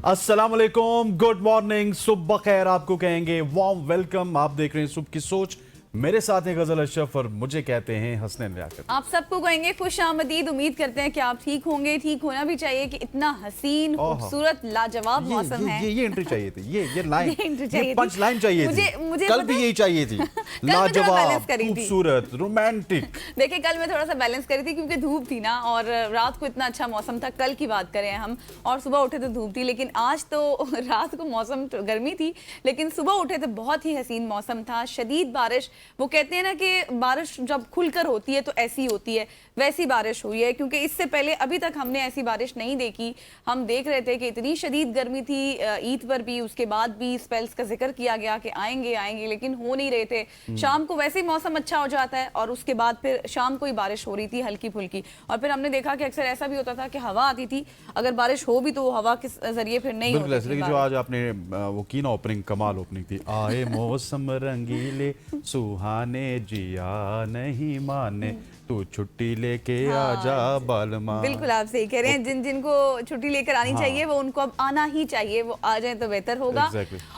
अस्सलाम वालेकुम, good morning, सुबह खैर आपको कहेंगे, वार्म वेलकम। आप देख रहे हैं सुबह की सोच। मेरे साथ हैं गजल अशरफ और मुझे कहते हैं हसनैन लियाकत। आप सबको कहेंगे खुश आमदीद। उम्मीद करते हैं कि आप ठीक होंगे। ठीक होना भी चाहिए कि इतना हसीन खूबसूरत लाजवाब मौसम है। ये एंट्री चाहिए थी, ये लाइन, ये पंच लाइन चाहिए थी। मुझे कल भी यही चाहिए थी। लाजवाब, खूबसूरत, रोमांटिक। देखिए कल मैं थोड़ा सा बैलेंस करी थी क्योंकि धूप थी ना, और रात को इतना अच्छा मौसम था। कल की बात करें हम, और सुबह उठे तो धूप थी, लेकिन आज तो रात को मौसम गर्मी थी, लेकिन सुबह उठे तो बहुत ही हसीन मौसम था। शदीद बारिश, वो कहते हैं ना कि बारिश जब खुलकर होती है तो ऐसी होती है, वैसी बारिश हुई है। क्योंकि इससे पहले अभी तक हमने ऐसी बारिश नहीं देखी। हम देख रहे थे कि इतनी शदीद गर्मी थी ईद पर भी, उसके बाद भी स्पेल्स का जिक्र किया गया कि आएंगे आएंगे, लेकिन हो नहीं रहे थे। शाम को वैसे ही मौसम अच्छा हो जाता है और उसके बाद फिर शाम को ही बारिश हो रही थी हल्की फुल्की। और फिर हमने देखा कि अक्सर ऐसा भी होता था कि हवा आती थी, अगर बारिश हो भी तो हवा के जरिए फिर नहीं होती थी। लेकिन जो आज आपने वो की ना ओपनिंग, कमाल ओपनिंग थी। आए मौसम रंगीले सुहाने जिया नहीं माने, तू छुट्टी लेके आजा बालमा। बिल्कुल आप सही कह रहे हैं। जिनको छुट्टी लेकर आनी चाहिए वो उनको अब आना ही चाहिए, वो आ जाए तो बेहतर होगा।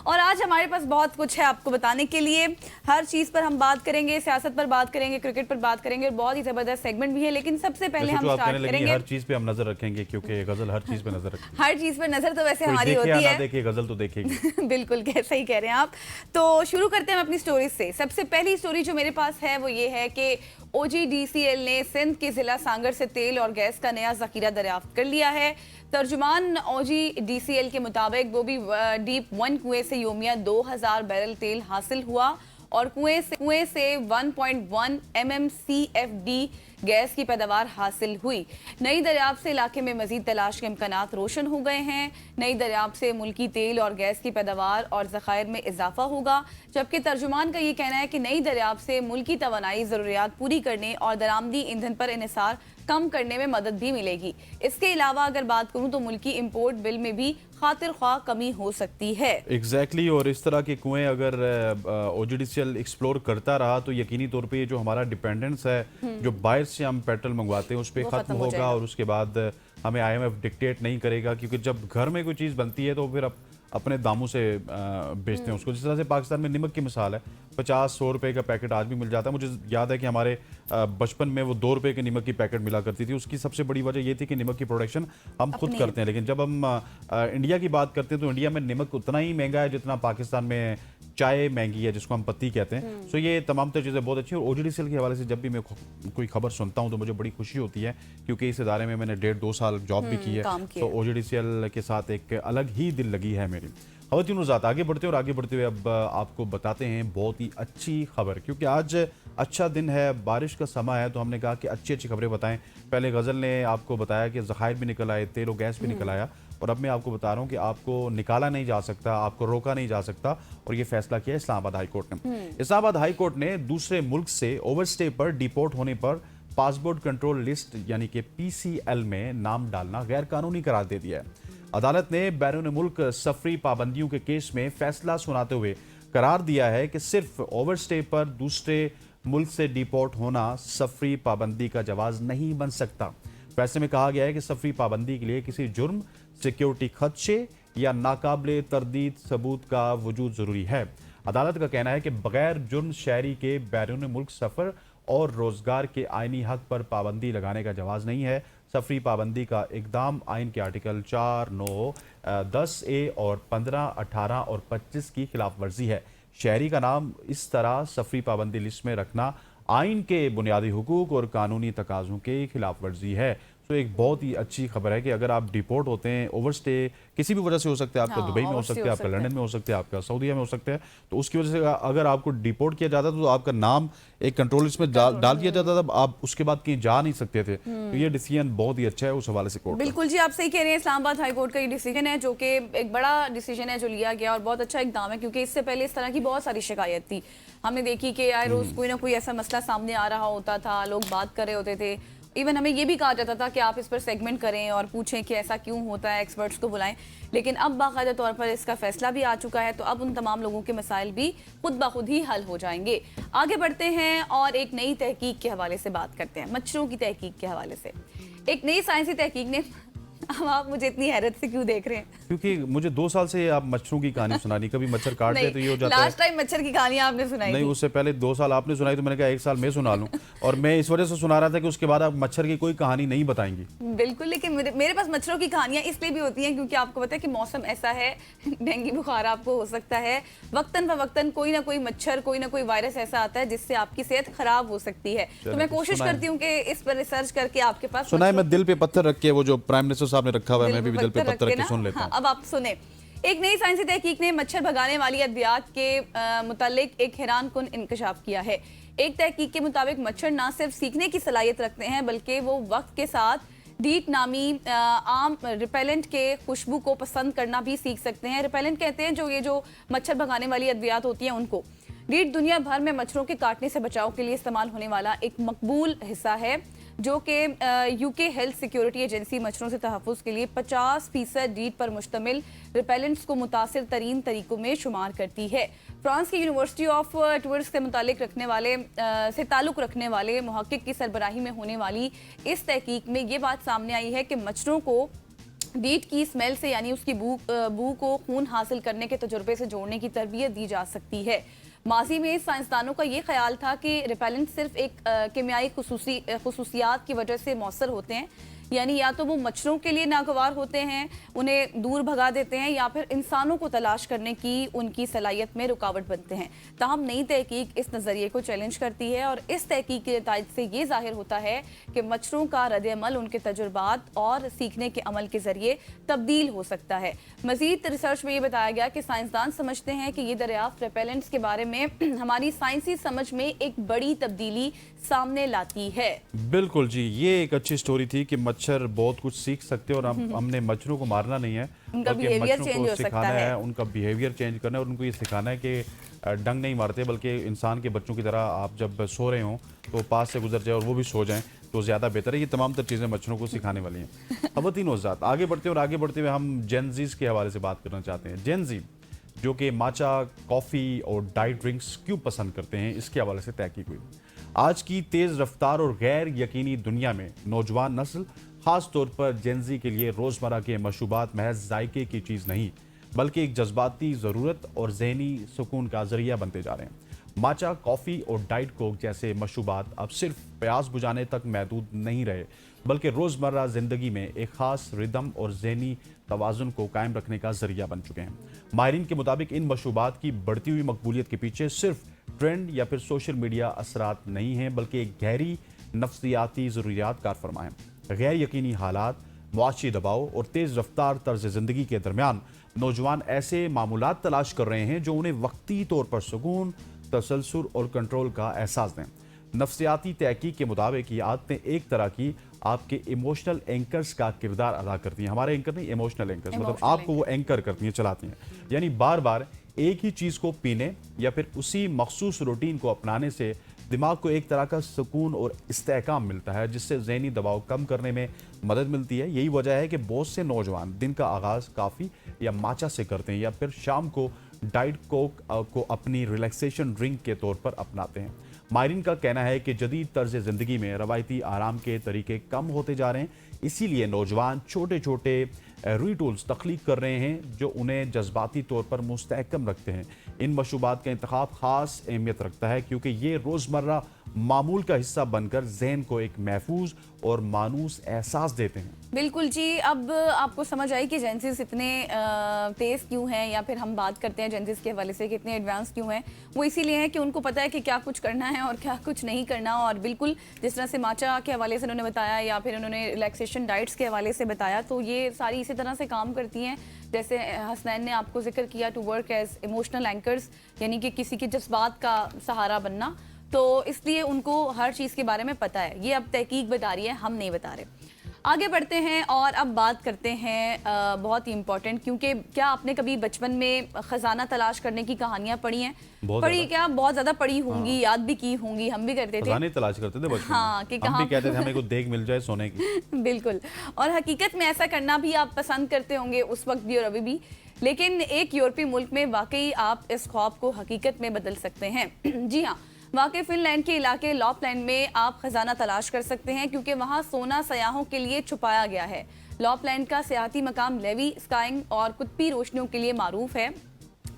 और आज हमारे पास बहुत कुछ है आपको बताने के लिए। हर चीज पर हम बात करेंगे, सियासत पर बात करेंगे, क्रिकेट पर बात करेंगे, और बहुत ही जबरदस्त सेगमेंट भी है। लेकिन सबसे पहले हम स्टार्ट करेंगे, हर चीज पे हम नजर रखेंगे क्योंकि गजल हर चीज पे नजर रखेगी। हर चीज पर नजर तो वैसे हमारी होती है, देखिए गजल तो देखेगी। बिल्कुल सही कह रहे हैं आप। तो शुरू करते हैं अपनी स्टोरी से। सबसे पहली स्टोरी जो मेरे पास है वो ये है कि OGDCL ने सिंध के जिला सांगर से तेल और गैस का नया जखीरा दरियाफ्त कर लिया है। तर्जुमान OGDCL के मुताबिक बोबी डीप 1 कुएं से योमिया 2000 बैरल तेल हासिल हुआ और कुएं से 1.1 MMCFD गैस की पैदावार हासिल हुई। नई दरियाफ्त से इलाके में मजीद तलाश के इम्कानात रोशन हो गए हैं। नई दरियाफ्त से मुल्की तेल और गैस की पैदावार और ज़खायर में इजाफा होगा, जबकि तर्जुमान का ये कहना है कि नई दरियाफ्त से मुल्की तवानाई ज़रूरियात पूरी करने और दरामदी ईंधन पर इन्हिसार कम करने में मदद भी मिलेगी। इसके अलावा अगर बात करूं तो मुल्की इंपोर्ट बिल में भी खातिर ख्वाह कमी हो सकती है। एग्जैक्टली और इस तरह के कुएं अगर OGDCL एक्सप्लोर करता रहा तो यकीनी तौर पे ये जो हमारा डिपेंडेंस है, जो बाहर से हम पेट्रोल मंगवाते हैं, उस पर खत्म होगा। और उसके बाद हमें IMF डिक्टेट नहीं करेगा, क्योंकि जब घर में कोई चीज़ बनती है तो फिर अपने दामों से बेचते हैं उसको। जिस तरह से पाकिस्तान में नमक की मिसाल है, 50-100 रुपए का पैकेट आज भी मिल जाता है। मुझे याद है कि हमारे बचपन में वो 2 रुपए के नमक की पैकेट मिला करती थी। उसकी सबसे बड़ी वजह ये थी कि नमक की प्रोडक्शन हम खुद करते हैं। लेकिन जब हम इंडिया की बात करते हैं तो इंडिया में नमक उतना ही महंगा है जितना पाकिस्तान में चाय महंगी है, जिसको हम पत्ती कहते हैं। सो ये तमाम तर चीज़ें बहुत अच्छी हैं। और OGDCL के हवाले से जब भी मैं कोई खबर सुनता हूँ तो मुझे बड़ी खुशी होती है, क्योंकि इस इदारे में मैंने 1.5-2 साल जॉब भी की है। तो OGDCL के साथ एक अलग ही दिल लगी है मेरी। खबरतीन आगे बढ़ते और आगे बढ़ते हुए अब आपको बताते हैं बहुत ही अच्छी खबर, क्योंकि आज अच्छा दिन है, बारिश का समय है, तो हमने कहा कि अच्छी अच्छी खबरें बताएं। पहले गज़ल ने आपको बताया कि ज़खायर भी निकल आए, तेल और गैस भी निकल आया, और अब मैं आपको बता रहा हूँ कि आपको निकाला नहीं जा सकता, आपको रोका नहीं जा सकता। और ये फैसला किया इस्लामाबाद हाई कोर्ट ने। इस्लामाबाद हाई कोर्ट ने दूसरे मुल्क से ओवरस्टे पर डिपोर्ट होने पर पासपोर्ट कंट्रोल लिस्ट यानी कि PCL में नाम डालना गैर कानूनी करार दे दिया है। अदालत ने बैरून मुल्क सफरी पाबंदियों के केस में फैसला सुनाते हुए करार दिया है कि सिर्फ ओवरस्टे पर दूसरे मुल्क से डिपोर्ट होना सफरी पाबंदी का जवाज नहीं बन सकता। फैसले में कहा गया है कि सफरी पाबंदी के लिए किसी जुर्म, सिक्योरिटी खदशे या नाकाबिले तरदीद सबूत का वजूद जरूरी है। अदालत का कहना है कि बगैर जुर्म शहरी के बैरून मुल्क सफर और रोजगार के आईनी हक पर पाबंदी लगाने का जवाज नहीं है। सफरी पाबंदी का इकदाम आइन के आर्टिकल 4, 9, 10A और 15, 18 और 25 की खिलाफ वर्जी है। शहरी का नाम इस तरह सफरी पाबंदी लिस्ट में रखना आइन के बुनियादी हुकूक और कानूनी तकाज़ों के खिलाफ वर्जी है। तो एक बहुत ही अच्छी खबर है कि अगर आप डिपोर्ट होते हैं, ओवरस्टे किसी भी वजह से हो सकता है, आपका दुबई में हो सकता है, आपका लंदन में हो सकता है, आपका सऊदीया में हो सकता है, तो उसकी वजह से अगर आपको डिपोर्ट किया जाता तो आपका नाम एक कंट्रोल लिस्ट में डाल दिया जाता था, आप उसके बाद कहीं जा नहीं सकते थे। तो ये डिसीजन बहुत ही अच्छा है उस हवाले से कोर्ट। बिल्कुल जी, आप सही कह रहे हैं। इस्लामाबाद हाई कोर्ट का ये डिसीजन है, जो कि एक बड़ा डिसीजन है जो लिया गया, और बहुत अच्छा इकदाम है, क्योंकि इससे पहले इस तरह की बहुत सारी शिकायत थी। हमने देखी कि आए रोज कोई ना कोई ऐसा मसला सामने आ रहा होता था, लोग बात कर रहे होते थे। इवन हमें ये भी कहा जाता था कि आप इस पर सेगमेंट करें और पूछें कि ऐसा क्यों होता है, एक्सपर्ट्स को बुलाएं। लेकिन अब बाकायदा तौर पर इसका फैसला भी आ चुका है, तो अब उन तमाम लोगों के मसाइल भी खुद ब खुद ही हल हो जाएंगे। आगे बढ़ते हैं और एक नई तहकीक के हवाले से बात करते हैं, मच्छरों की तहकीक के हवाले से। एक नई साइंसी तहकीक ने अब आप मुझे इतनी हैरत से क्यों देख रहे हैं? क्योंकि मुझे 2 साल से आप मच्छरों की कहानी सुनानी, कभी मच्छर काट दे तो ये हो जाता है। लास्ट टाइम मच्छर की कहानी आपने सुनाई नहीं, थी। उससे पहले 2 साल आपने सुनाई तो मैंने कहा 1 साल मैं सुना लूं। और मैं इस वजह से सुना रहा था कि उसके बाद आप मच्छर की कोई कहानी नहीं बताएंगी। बिल्कुल, लेकिन मेरे पास मच्छरों की कहानियां इसलिए भी होती हैं क्योंकि आपको पता है कि मौसम ऐसा है, डेंगू बुखार आपको हो सकता है, वक्तन फवक्तन कोई ना कोई मच्छर, कोई ना कोई वायरस ऐसा आता है जिससे आपकी सेहत खराब हो सकती है। तो मैं कोशिश करती हूँ कि इस पर रिसर्च करके आपके पास सुनाए। मैं दिल पे पत्थर रख के, वो जो प्राइम मिनिस्टर साहब ने रखा हुआ है, मैं भी दिल पे पत्थर रख के सुन लेता हूँ। अब आप सुने। एक नई साइंसी तहकीक ने मच्छर भगाने वाली अद्वियात के मुतालिक एक हैरानकुन इंकशाफ किया है। एक तहकीक के मुताबिक मच्छर ना सिर्फ सीखने की सलाहियत रखते हैं बल्कि वो वक्त के साथ डीट नामी आम रिपेलेंट के खुशबू को पसंद करना भी सीख सकते हैं। रिपेलेंट कहते हैं जो मच्छर भगाने वाली अद्वियात होती हैं उनको। डीट दुनिया भर में मच्छरों के काटने से बचाव के लिए इस्तेमाल होने वाला एक मकबूल हिस्सा है जो कि यूके हेल्थ सिक्योरिटी एजेंसी मच्छरों से तहफ़्फ़ुज़ के लिए 50% डीट पर मुश्तमिल रिपेलेंट्स को मुतासिर तरीन तरीकों में शुमार करती है। फ्रांस की यूनिवर्सिटी ऑफ टूर्स से ताल्लुक़ रखने वाले मुहक्किक की सरबराही में होने वाली इस तहकीक में ये बात सामने आई है कि मच्छरों को डीट की स्मेल से यानी उसकी बू को खून हासिल करने के तजुर्बे से जोड़ने की तरबियत दी जा सकती है। माजी में साइंसदानों का ये ख्याल था कि रिपेलेंट सिर्फ एक केमियाई खुसूसियात की वजह से मौसर होते हैं, यानी या तो वो मच्छरों के लिए नागवार होते हैं, उन्हें दूर भगा देते हैं, या फिर इंसानों को तलाश करने की उनकी सलाहियत में रुकावट बनते हैं। ताहम नई तहकीक इस नज़रिए को चैलेंज करती है और इस तहकीक के नतीजे से ये जाहिर होता है कि मच्छरों का रद्द-ए-अमल उनके तजुर्बात और सीखने के अमल के जरिए तब्दील हो सकता है। मजीद रिसर्च में ये बताया गया कि साइंसदान समझते हैं कि ये दरियाफ्त रिपेलेंट्स के बारे में हमारी साइंसी समझ में एक बड़ी तब्दीली सामने लाती है। बिल्कुल जी, ये एक अच्छी स्टोरी थी कि मच्छर बहुत कुछ सीख सकते हैं और हमने मच्छरों को मारना नहीं है, उनका बिहेवियर चेंज हो सकता है, उनका बिहेवियर चेंज करना है और उनको ये सिखाना है कि डंग नहीं मारते बल्कि इंसान के बच्चों की तरह आप जब सो रहे हों तो पास से गुजर जाए और वो भी सो जाएं तो ज़्यादा बेहतर है। ये तमाम तर चीज़ें मच्छरों को सिखाने वाली हैं। ख़वातीन हज़रात, आगे बढ़ते हैं और आगे बढ़ते हुए हम जेनज़ीज़ के हवाले से बात करना चाहते हैं। जेनज़ी जो कि माचा, कॉफ़ी और डाइट ड्रिंक्स क्यों पसंद करते हैं, इसके हवाले से तहकीक हुई। आज की तेज़ रफ्तार और गैर यकीनी दुनिया में नौजवान नस्ल ख़ास तौर पर जेनज़ी के लिए रोज़मर्रा के मशरूबात महज जायके की चीज़ नहीं बल्कि एक जज्बाती ज़रूरत और ज़हनी सुकून का ज़रिया बनते जा रहे हैं। माचा, कॉफ़ी और डाइट कोक जैसे मशरूबात अब सिर्फ प्यास बुझाने तक महदूद नहीं रहे बल्कि रोज़मर्रा ज़िंदगी में एक ख़ास रिदम और ज़हनी तवाज़ुन को कायम रखने का ज़रिया बन चुके हैं। माहिरीन के मुताबिक इन मशरूबात की बढ़ती हुई मकबूलियत के पीछे सिर्फ ट्रेंड या फिर सोशल मीडिया असरात नहीं हैं बल्कि एक गहरी नफ्सियाती ज़रूरियात कार फरमा है। गैर यकीनी हालात, मुआशी दबाव और तेज़ रफ्तार तर्ज ज़िंदगी के दरमियान नौजवान ऐसे मामूलात तलाश कर रहे हैं जो उन्हें वक्ती तौर पर सुकून, तसलसल और कंट्रोल का एहसास दें। नफ्सियाती तहकीक के मुताबिक ये आदतें एक तरह की आपके इमोशनल एंकर्स का किरदार अदा करती हैं। हमारे एंकर नहीं, इमोशनल एंकर्स, मतलब आपको वो एंकर करती हैं, चलाती हैं। यानी बार बार एक ही चीज़ को पीने या फिर उसी मखसूस रूटीन को अपनाने से दिमाग को एक तरह का सुकून और इस्तेहकाम मिलता है जिससे ज़हनी दबाव कम करने में मदद मिलती है। यही वजह है कि बहुत से नौजवान दिन का आगाज़ काफ़ी या माचा से करते हैं या फिर शाम को डाइट कोक को अपनी रिलैक्सेशन ड्रिंक के तौर पर अपनाते हैं। माहिरीन का कहना है कि जदीद तर्ज ज़िंदगी में रवायती आराम के तरीके कम होते जा रहे हैं, इसीलिए नौजवान छोटे छोटे रिटूल्स तख्लीक कर रहे हैं जो उन्हें जज्बाती तौर पर मुस्तहकम रखते हैं। इन मशरूबात का इंतखाब ख़ास अहमियत रखता है क्योंकि ये रोज़मर्रा मामूल का हिस्सा बनकर जहन को एक महफूज और मानूस एहसास देते हैं। बिल्कुल जी, अब आपको समझ आई कि जेंसिस इतने तेज़ क्यों हैं, या फिर हम बात करते हैं जेंसिस के हवाले से कितने एडवांस क्यों हैं। वो इसीलिए है कि उनको पता है कि क्या कुछ करना है और क्या कुछ नहीं करना। और बिल्कुल जिस तरह से माचा के हवाले से उन्होंने बताया या फिर उन्होंने रिलैक्सेशन डाइट्स के हवाले से बताया, तो ये सारी इसी तरह से काम करती हैं। जैसे हसनैन ने आपको जिक्र किया, to work as emotional anchors, यानी कि किसी के जज्बात का सहारा बनना, तो इसलिए उनको हर चीज़ के बारे में पता है। ये अब तहकीक बता रही है, हम नहीं बता रहे। आगे बढ़ते हैं और अब बात करते हैं बहुत ही इम्पोर्टेंट, क्योंकि क्या आपने कभी बचपन में खजाना तलाश करने की कहानियां पढ़ी हैं? पढ़ी क्या, बहुत ज़्यादा पढ़ी होंगी। हाँ। याद भी की होंगी, हम भी करते थे, खजाने तलाश करते थे बचपन में। हाँ, कि हम भी कहते थे हमें कुछ देख मिल जाए सोने की। बिल्कुल, और हकीकत में ऐसा करना भी आप पसंद करते होंगे उस वक्त भी और अभी भी। लेकिन एक यूरोपीय मुल्क में वाकई आप इस ख्वाब को हकीकत में बदल सकते हैं। जी हाँ, वाकई फिनलैंड के इलाके लॉपलैंड में आप खजाना तलाश कर सकते हैं, क्योंकि वहां सोना सयाहों के लिए छुपाया गया है। लॉपलैंड का सियाहती मकाम लेवी स्काइंग और कुतबी रोशनियों के लिए मारूफ है,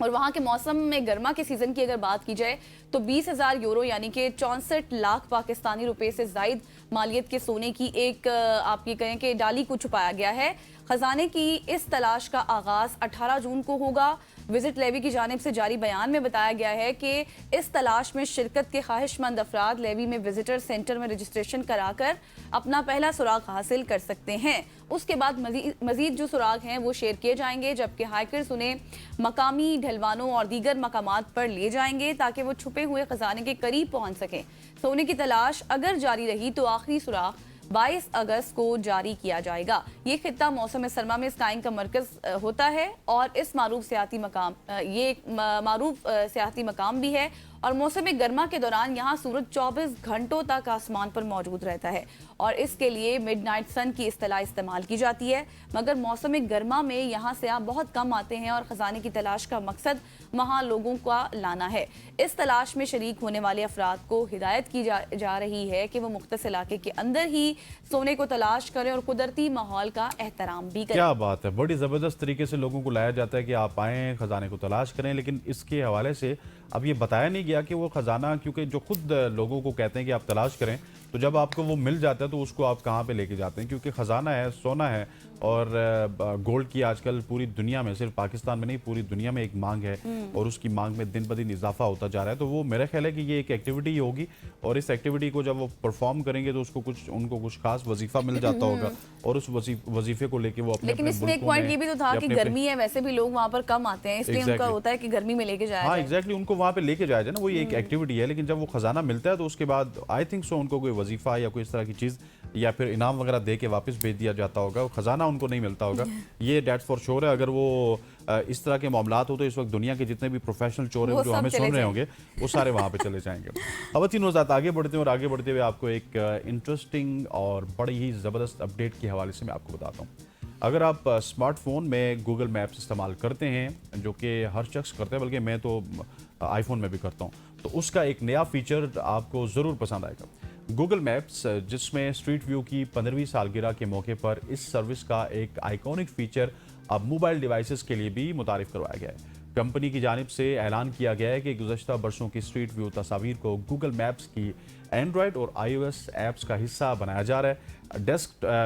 और वहाँ के मौसम में गर्मा के सीज़न की अगर बात की जाए तो 20,000 यूरो यानी कि 64 लाख पाकिस्तानी रुपए से जायद मालियत के सोने की एक आप ये कहें कि डाली को छुपाया गया है। खजाने की इस तलाश का आगाज 18 जून को होगा। विजिट लेवी की जानिब से जारी बयान में बताया गया है कि इस तलाश में शिरकत के ख्वाहिशमंद अफराद लेवी में विजिटर सेंटर में रजिस्ट्रेशन कराकर अपना पहला सुराग हासिल कर सकते हैं। उसके बाद मजीद जो सुराग हैं वो शेयर किए जाएंगे, जबकि हाइकर्स उन्हें मकामी ढलवानों और दीगर मकामात पर ले जाएंगे ताकि वो छुपे हुए खजाने के करीब पहुंच सकें। सोने की तलाश अगर जारी रही तो आखिरी सुराग 22 अगस्त को जारी किया जाएगा। ये खित्ता मौसम सरमा में स्काइंग का मरकज होता है और इस मारूफ सियाती मकाम ये एक मारूफ सियाती मकाम भी है, और मौसम गर्मा के दौरान यहाँ सूरज 24 घंटों तक आसमान पर मौजूद रहता है और इसके लिए मिडनाइट सन की इस्तेलाह इस्तेमाल की जाती है। मगर मौसम गर्मा में यहाँ से आप बहुत कम आते हैं और खजाने की तलाश का मकसद वहाँ लोगों का लाना है। इस तलाश में शरीक होने वाले अफराद को हिदायत की जा रही है कि वो मुख्तस इलाके के अंदर ही सोने को तलाश करें और कुदरती माहौल का एहतराम भी करें। क्या बात है, बड़ी ज़बरदस्त तरीके से लोगों को लाया जाता है कि आप आएँ खजाने को तलाश करें, लेकिन इसके हवाले से अब ये बताया नहीं गया कि वो खजाना, क्योंकि जो खुद लोगों को कहते हैं कि आप तलाश करें, तो जब आपको वो मिल जाता है तो उसको आप कहाँ पे लेके जाते हैं, क्योंकि खजाना है, सोना है और गोल्ड की आजकल पूरी दुनिया में, सिर्फ पाकिस्तान में नहीं पूरी दुनिया में एक मांग है और उसकी मांग में दिन ब दिन इजाफा होता जा रहा है। तो वो मेरा ख्याल है कि ये एक एक्टिविटी होगी और इस एक्टिविटी को जब वो परफॉर्म करेंगे तो उसको उनको कुछ खास वजीफा मिल जाता होगा और उस वजीफे को लेके वो अपने लेकिन इसमें एक पॉइंट ये भी तो था कि गर्मी है, वैसे भी लोग वहाँ पर कम आते हैं, इसलिए उनका होता है कि गर्मी में लेके जाया जाए। एग्जैक्टली, उनको वहाँ पे लेके जाया जाए ना, वही एक एक्टिविटी है। लेकिन जब वो खजाना मिलता है तो उसके बाद आई थिंक सो उनको कोई वजीफा या कोई इस तरह की चीज़ या फिर इनाम वगैरह दे के वापस भेज दिया जाता होगा, खजाना उनको नहीं मिलता होगा। ये डेट्स फॉर श्योर है। अगर वो इस तरह के मामलात हो तो इस वक्त दुनिया के जितने भी प्रोफेशनल चोर हैं जो हमें सुन रहे होंगे वो सारे वहाँ पे चले जाएंगे। खवातीन वज़ात आगे बढ़ते हैं और आगे बढ़ते हुए आपको एक इंटरेस्टिंग और बड़ी ही ज़बरदस्त अपडेट के हवाले से मैं आपको बताता हूँ। अगर आप स्मार्टफोन में गूगल मैप्स इस्तेमाल करते हैं, जो कि हर शख्स करता है, बल्कि मैं तो आईफोन में भी करता हूँ, तो उसका एक नया फीचर आपको ज़रूर पसंद आएगा। गूगल मैप्स, जिसमें स्ट्रीट व्यू की 15वीं सालगिरह के मौके पर इस सर्विस का एक आइकॉनिक फीचर अब मोबाइल डिवाइसेस के लिए भी मुतारिफ करवाया गया है। कंपनी की जानिब से ऐलान किया गया है कि गुज़श्ता बरसों की स्ट्रीट व्यू तस्वीर को गूगल मैप्स की एंड्रॉयड और iOS ऐप्स का हिस्सा बनाया जा रहा है।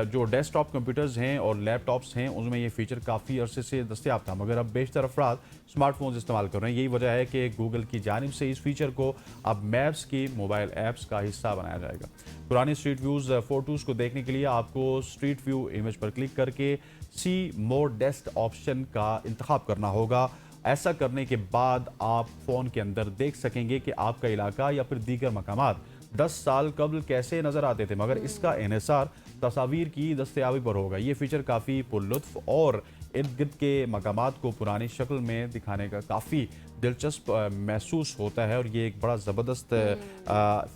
जो डेस्कटॉप कंप्यूटर्स हैं और लैपटॉप्स हैं उनमें ये फीचर काफ़ी अरसे से दस्तयाब था, मगर अब बेशतर अफराद स्मार्टफोन्स इस्तेमाल कर रहे हैं। यही वजह है कि गूगल की जानिब से इस फीचर को अब मैप्स की मोबाइल ऐप्स का हिस्सा बनाया जाएगा। पुरानी स्ट्रीट व्यूज़ फ़ोटोज़ को देखने के लिए आपको स्ट्रीट व्यू इमेज पर क्लिक करके सी मोर डेस्क ऑप्शन का इंतखाब करना होगा। ऐसा करने के बाद आप फ़ोन के अंदर देख सकेंगे कि आपका इलाका या फिर दीगर मकामात 10 साल कबल कैसे नज़र आते थे, मगर इसका इन्हिसार तस्वीर की दस्तयाबी पर होगा। ये फीचर काफ़ी पुरलुत्फ और इर्द गिर्द के मकामात को पुरानी शक्ल में दिखाने का काफ़ी दिलचस्प महसूस होता है और ये एक बड़ा ज़बरदस्त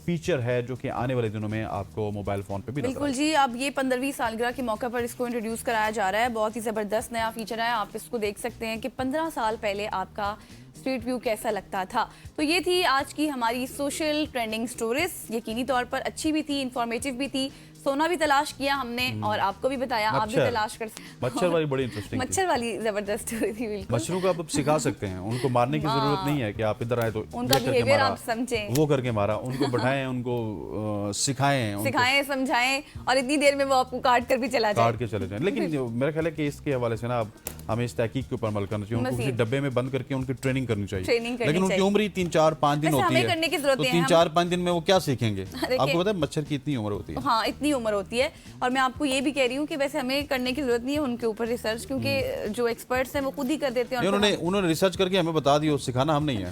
फीचर है जो कि आने वाले दिनों में आपको मोबाइल फ़ोन पे भी बिल्कुल जी। अब ये 15वीं सालगिरह के मौके पर इसको इंट्रोड्यूस कराया जा रहा है। बहुत ही ज़बरदस्त नया फीचर है। आप इसको देख सकते हैं कि 15 साल पहले आपका स्ट्रीट व्यू कैसा लगता था। तो ये थी आज की हमारी सोशल ट्रेंडिंग स्टोरीज। यकीनी तौर पर अच्छी भी थी, इंफॉर्मेटिव भी थी। सोना भी तलाश किया हमने और आपको भी बताया, आप भी तलाश कर सकते। मच्छर वाली बड़ी इंटरेस्टिंग, मच्छर वाली जबरदस्त स्टोरी थी। बिल्कुल, मच्छरों को आप सिखा सकते हैं, उनको मारने की जरूरत नहीं है कि आप इधर आए तो उनका बिहेवियर आप समझें, वो करके मारा, उनको बैठाएं, उनको सिखाएं समझाएं और इतनी देर में वो आपको काट कर भी चला जाए। लेकिन मेरा ख्याल है कि इसके हवाले से ना हमें इस तहकीक के ऊपर अमल करना चाहिए। उनको किसी डब्बे में बंद करके उनकी ट्रेनिंग करनी चाहिए। लेकिन उनकी उम्र ही 3-4-5 दिन होती है, तो 3-4-5 दिन में वो क्या सीखेंगे? आपको पता है मच्छर की इतनी उम्र होती है। हाँ, इतनी उम्र होती है। और मैं आपको ये भी कह रही हूँ कि वैसे हमें करने की जरूरत नहीं है उनके ऊपर रिसर्च, क्योंकि जो एक्सपर्ट्स हैं वो खुद ही कर देते हैं। उन्होंने रिसर्च करके हमें बता दिया, सिखाना हम नहीं है।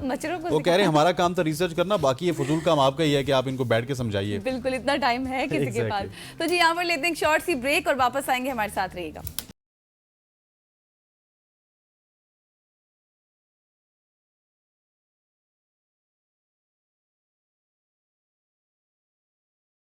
मच्छरों को वो कह रहे हैं हमारा काम तो रिसर्च करना, बाकी ये फजूल काम आपका ही है कि आप इनको बैठ के समझाइए। बिल्कुल, इतना टाइम है किसी के पास। तो जी यहाँ पर लेते हैं शॉर्ट सी ब्रेक और वापस आएंगे, हमारे साथ रहिएगा।